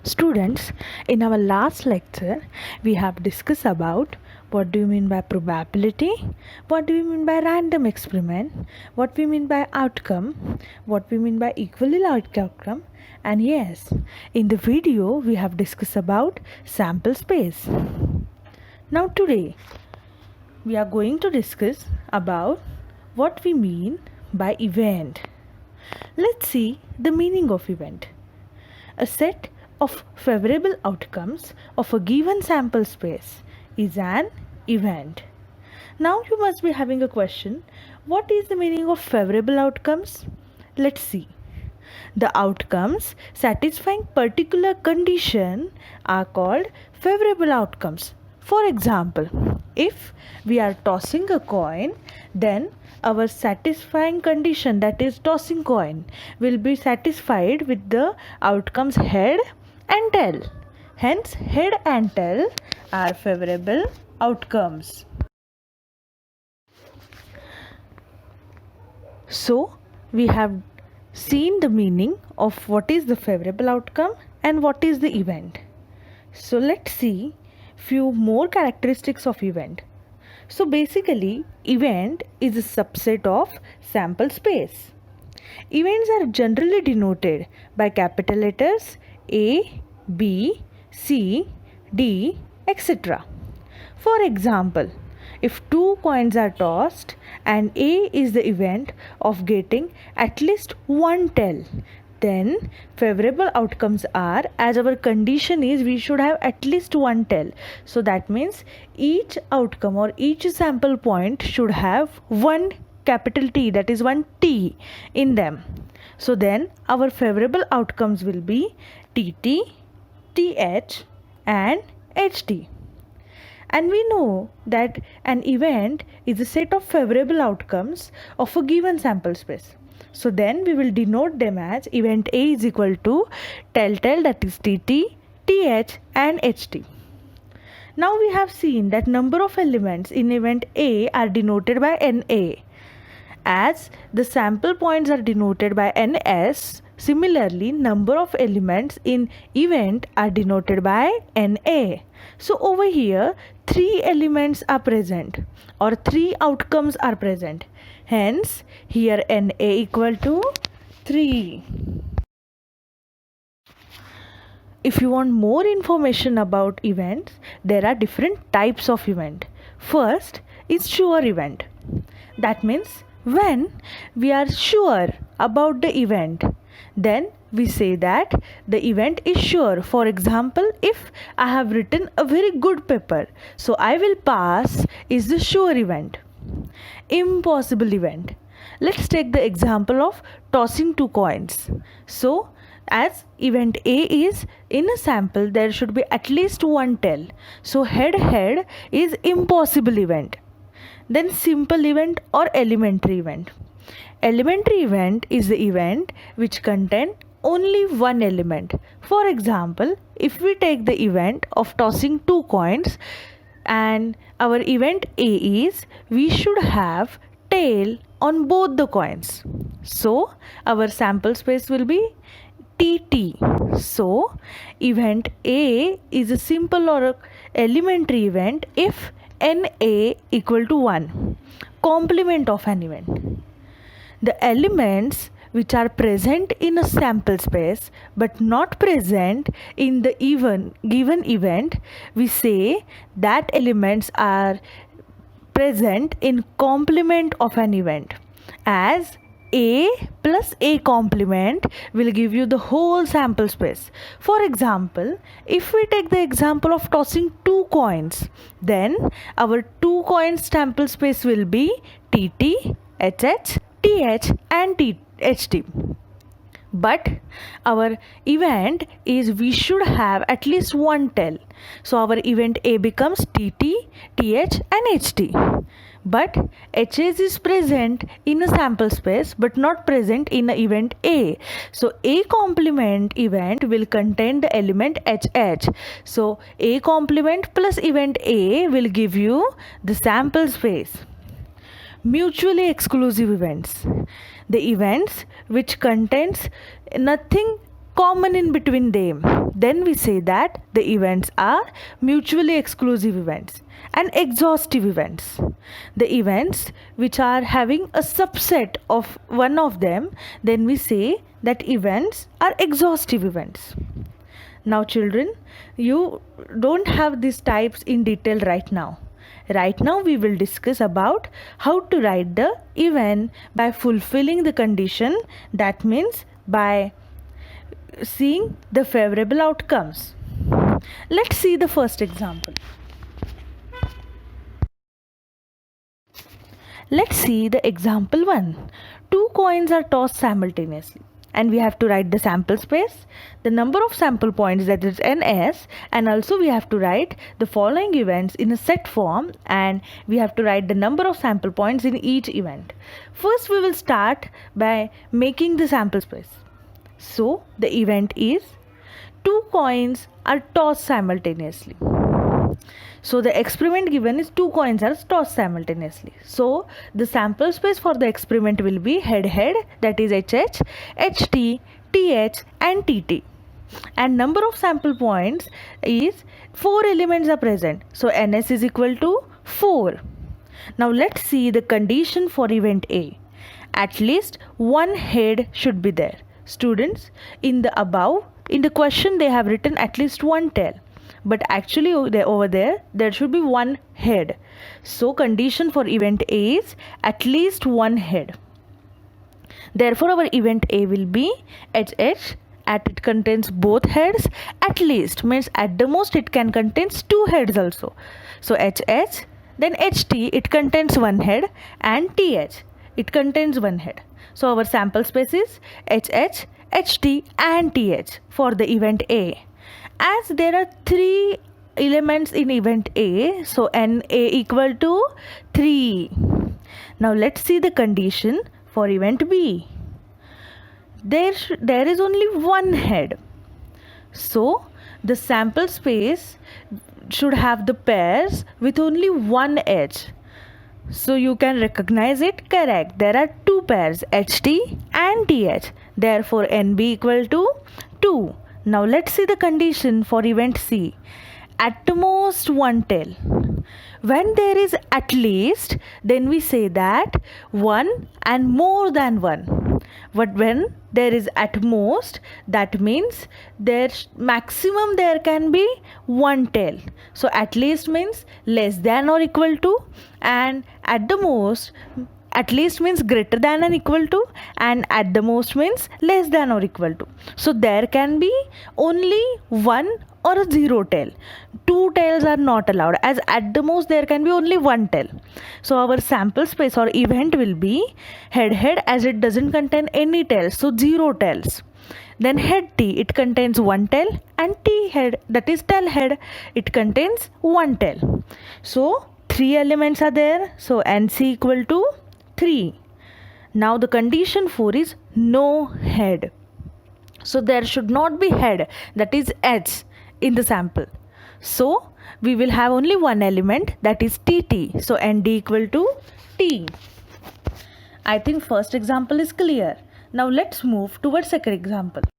Students, in our last lecture, we have discussed about what do you mean by probability, what do we mean by random experiment, what we mean by outcome, what we mean by equivalent outcome, and yes, in the video we have discussed about sample space. Now today, we are going to discuss about what we mean by event. Let's see the meaning of event. A set of favorable outcomes of a given sample space is an event. Now you must be having a question, what is the meaning of favorable outcomes? Let's see. The outcomes satisfying particular condition are called favorable outcomes. For example, if we are tossing a coin, then our satisfying condition, that is tossing coin, will be satisfied with the outcomes head and tail. Hence, head and tail are favorable outcomes. So, we have seen the meaning of what is the favorable outcome and what is the event. So, let's see few more characteristics of event. So basically, event is a subset of sample space. Events are generally denoted by capital letters A, B, C, D, etc. For example, if two coins are tossed and A is the event of getting at least one tail, then favorable outcomes are, as our condition is we should have at least one tail. So that means each outcome or each sample point should have one capital T, that is one T in them. So then our favorable outcomes will be TT, TH and HT. And we know that an event is a set of favorable outcomes of a given sample space. So then we will denote them as event A is equal to tail, that is TT, TH and HT. Now we have seen that number of elements in event A are denoted by NA. As the sample points are denoted by NS, similarly number of elements in event are denoted by NA. So over here 3 elements are present or 3 outcomes are present. Hence, here NA equal to 3. If you want more information about events, there are different types of event. First is sure event. That means when we are sure about the event, then we say that the event is sure. For example, if I have written a very good paper, so I will pass is the sure event. Impossible event. Let's take the example of tossing 2 coins. So, as event A is in a sample, there should be at least one tail. So, head is impossible event. Then simple event or elementary event. Elementary event is the event which contains only one element. For example, if we take the event of tossing 2 coins, and our event A is we should have tail on both the coins. So our sample space will be TT. So event A is a simple or elementary event if NA equal to 1, complement of an event. The elements which are present in a sample space but not present in the given event, we say that elements are present in complement of an event, as A plus A complement will give you the whole sample space. For example, if we take the example of tossing 2 coins, then our 2 coins sample space will be TT, HH, TH and HT. But our event is we should have at least one tail. So our event A becomes TT, TH and HT. But HS is present in a sample space but not present in the event A. So A complement event will contain the element HH. So A complement plus event A will give you the sample space. Mutually exclusive events. The events which contains nothing common in between them, then we say that the events are mutually exclusive events and exhaustive events. The events which are having a subset of one of them, then we say that events are exhaustive events. Now children, you don't have these types in detail right now. Right now we will discuss about how to write the event by fulfilling the condition, that means by seeing the favorable outcomes. Let's see the first example. Let's see the example 1. 2 coins are tossed simultaneously and we have to write the sample space, the number of sample points, that is ns, and also we have to write the following events in a set form, and we have to write the number of sample points in each event. First we will start by making the sample space. So the event is 2 coins are tossed simultaneously. So the experiment given is 2 coins are tossed simultaneously. So the sample space for the experiment will be head head, that is HH, HT, TH and TT. And number of sample points is 4 elements are present. So NS is equal to 4. Now let's see the condition for event A. At least one head should be there. Students, in the question they have written at least one tail. But actually over there should be one head. So condition for event A is at least one head. Therefore our event A will be HH, at it contains both heads. At least means at the most it can contains 2 heads also. So HH, then HT, it contains one head, and TH, it contains one head. So our sample space is HH, HT and TH for the event A. As there are 3 elements in event A, so NA equal to 3. Now let's see the condition for event B. There is only one head. So the sample space should have the pairs with only one edge. So you can recognize it correct. There are 2 pairs, HT and TH. Therefore NB equal to 2. Now let's see the condition for event C. At most one tail. When there is at least, then we say that one and more than one. But when there is at most, that means maximum there can be one tail. So at least means less than or equal to, and at the most, at least means greater than and equal to, and at the most means less than or equal to. So there can be only one or a 0 tail. 2 tails are not allowed, as at the most there can be only one tail. So our sample space or event will be head head, as it doesn't contain any tails, so 0 tails. Then head T, it contains one tail, and T head, that is tail head, it contains one tail. So 3 elements are there, so NC equal to 3. Now the condition 4 is no head. So there should not be head, that is H, in the sample. So we will have only one element, that is TT. So ND equal to T. I think first example is clear. Now let's move towards second example.